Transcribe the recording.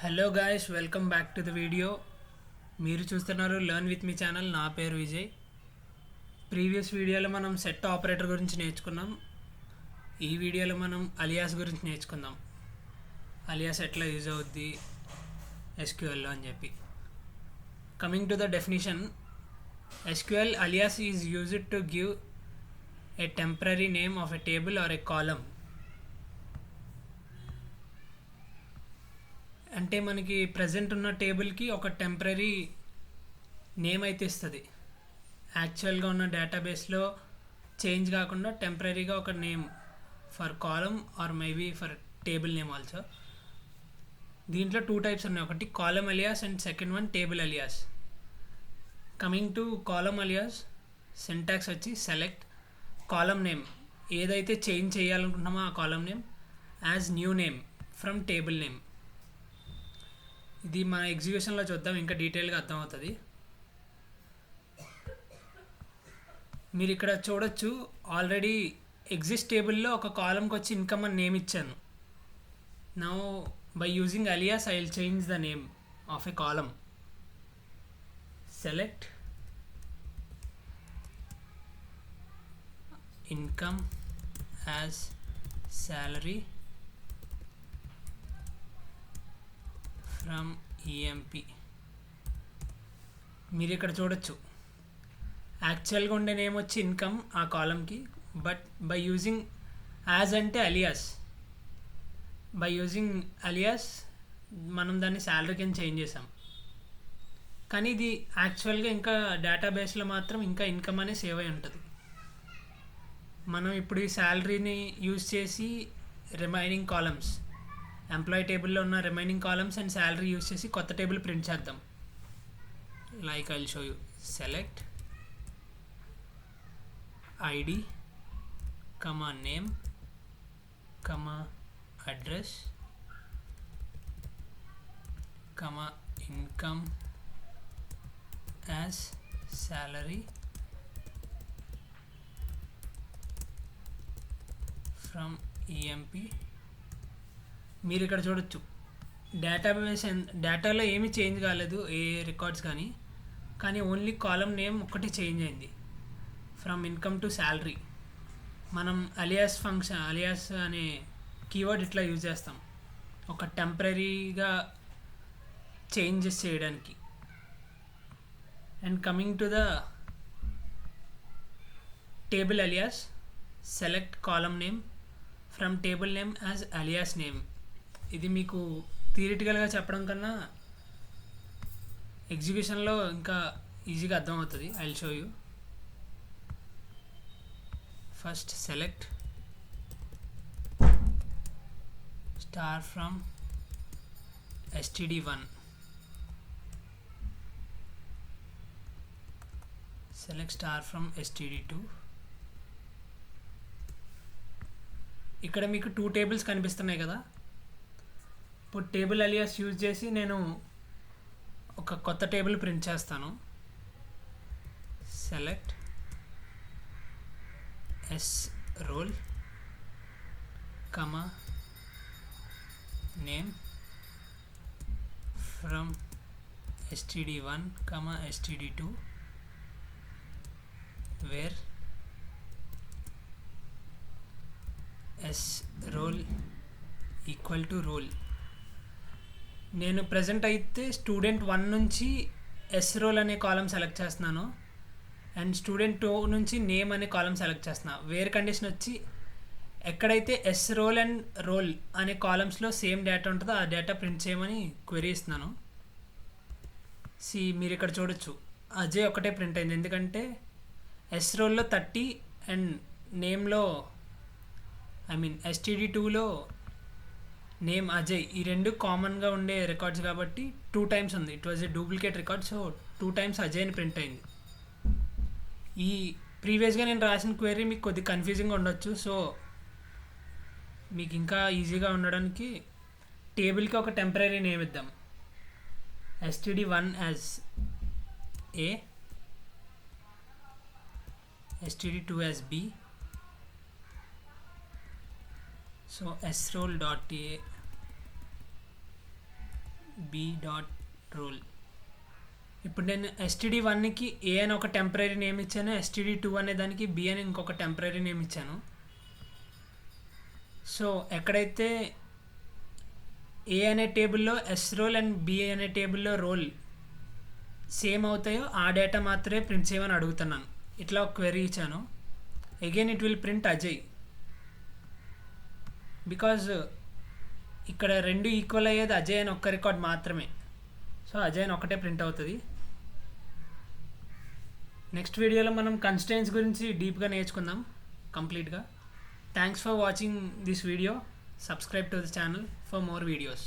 Hello guys, welcome back to the video. మీరు చూస్తున్నారు learn with me channel. నా పేరు విజయ్. ప్రీవియస్ వీడియోలో మనం సెట్ ఆపరేటర్ గురించి నేర్చుకున్నాం. ఈ వీడియోలో మనం అలియాస్ గురించి నేర్చుకుందాం. అలియాస్ ఎట్లా యూజ్ అవుద్ది ఎస్క్యూఎల్లో అని చెప్పి. Coming to the definition, SQL alias is used to give a temporary name of a table or a column. అంటే మనకి ప్రజెంట్ ఉన్న టేబుల్కి ఒక టెంపరీ నేమ్ అయితే ఇస్తుంది. యాక్చువల్గా ఉన్న డేటాబేస్లో చేంజ్ కాకుండా టెంపరీగా ఒక name for column or maybe for table name also. దీంట్లో టూ టైప్స్ ఉన్నాయి, ఒకటి column alias and second one table alias. Coming to column alias, syntax వచ్చి సెలెక్ట్ కాలమ్ నేమ్, ఏదైతే చేంజ్ చేయాలనుకుంటున్నామో ఆ column name as new name from table name. ఇది మన ఎగ్జిక్యూషన్లో చూద్దాం, ఇంకా డీటెయిల్గా అర్థమవుతుంది. మీరు ఇక్కడ చూడొచ్చు, ఆల్రెడీ ఎగ్జిస్ట్ టేబుల్లో ఒక కాలంకి వచ్చి ఇన్కమ్ అని నేమ్ ఇచ్చాను. Now by using alias I will change the name of a column. Select income as salary from EMP. మీరు ఇక్కడ చూడొచ్చు, యాక్చువల్గా ఉండే నేమ్ వచ్చి ఇన్కమ్ ఆ కాలంకి, బట్ బై యూజింగ్ యాజ్ అంటే అలియాస్, బై యూజింగ్ అలియాస్ మనం దాన్ని శాలరీ కింద చేంజ్ చేసాం. కానీ ఇది యాక్చువల్గా ఇంకా డేటాబేస్లో మాత్రం ఇంకా ఇన్కమ్ అనే సేవ్ అయి ఉంటుంది. మనం ఇప్పుడు ఈ శాలరీని యూజ్ చేసి రిమైనింగ్ కాలమ్స్, ఎంప్లాయీ టేబుల్లో ఉన్న remaining columns and salary use చేసి కొత్త టేబుల్ ప్రింట్ చేద్దాం. Like I will show you. Select ID comma name comma address comma income as salary from EMP. మీరు ఇక్కడ చూడొచ్చు, డేటాబేస్ డేటాలో ఏమీ చేంజ్ కాలేదు, ఏ రికార్డ్స్ కానీ ఓన్లీ కాలమ్ నేమ్ ఒక్కటే చేంజ్ అయింది, ఫ్రమ్ ఇన్కమ్ టు శాలరీ. మనం అలియాస్ ఫంక్షన్, అలియాస్ అనే కీవర్డ్ ఇట్లా యూజ్ చేస్తాం ఒక టెంపరీగా చేంజెస్ చేయడానికి. And coming to the table alias, select column name from table name as alias name. ఇది మీకు థియరిటికల్గా చెప్పడం కన్నా ఎగ్జిక్యూషన్లో ఇంకా ఈజీగా అర్థమవుతుంది. I will show you. First select star from std1, select star from std2. ఇక్కడ మీకు టూ టేబుల్స్ కనిపిస్తున్నాయి కదా. ఇప్పుడు టేబుల్ అలియాస్ యూజ్ చేసి నేను ఒక కొత్త టేబుల్ ప్రింట్ చేస్తాను. Select S roll comma name from std1 comma std2 where S roll equal to roll. నేను ప్రజెంట్ అయితే స్టూడెంట్ 1 నుంచి ఎస్ రోల్ అనే కాలం సెలెక్ట్ చేస్తున్నాను అండ్ స్టూడెంట్ 2 నుంచి నేమ్ అనే కాలం సెలెక్ట్ చేస్తున్నాను. వేర్ కండిషన్ వచ్చి ఎక్కడైతే ఎస్ రోల్ అండ్ రోల్ అనే కాలమ్స్లో సేమ్ డేటా ఉంటుందో ఆ డేటా ప్రింట్ చేయమని క్వెరీ ఇస్తున్నాను. మీరు ఇక్కడ చూడొచ్చు, అజయ్ ఒకటే ప్రింట్ అయింది, ఎందుకంటే ఎస్ రోల్లో 30 అండ్ నేమ్లో std2లో నేమ్ అజయ్, ఈ రెండు కామన్గా ఉండే రికార్డ్స్ కాబట్టి 2 times ఉంది. It was a duplicate record, so 2 times Ajay అని ప్రింట్ అయింది. ఈ ప్రీవియస్గా నేను రాసిన క్వెరీ మీకు కొద్దిగా కన్ఫ్యూజింగ్గా ఉండొచ్చు, సో మీకు ఇంకా ఈజీగా ఉండడానికి టేబుల్కి ఒక టెంపరీ నేమ్ ఇద్దాం. std1 as A, std2 as B. So srole.a B dot roll. ఇప్పుడు నేను std1కి ఏ అని ఒక టెంపరీ నేమ్ ఇచ్చాను, std2 అనే దానికి బి అని ఇంకొక టెంపరీ నేమ్ ఇచ్చాను. సో ఎక్కడైతే ఏ అనే టేబుల్లో ఎస్ రోల్ అండ్ బి అనే టేబుల్లో రోల్ సేమ్ అవుతాయో ఆ డేటా మాత్రమే ప్రింట్ చేయమని అడుగుతున్నాను. ఇట్లా ఒక క్వెరీ ఇచ్చాను. Again it will print Ajay, because ఇక్కడ రెండు ఈక్వల్ అయ్యేది అజయ్ అని ఒక్క రికార్డ్ మాత్రమే. సో అజయ్ అని ఒకటే ప్రింట్ అవుతుంది. నెక్స్ట్ వీడియోలో మనం కన్స్ట్రెయింట్స్ గురించి డీప్గా నేర్చుకుందాం కంప్లీట్గా. Thanks for watching this video. Subscribe to the channel for more videos.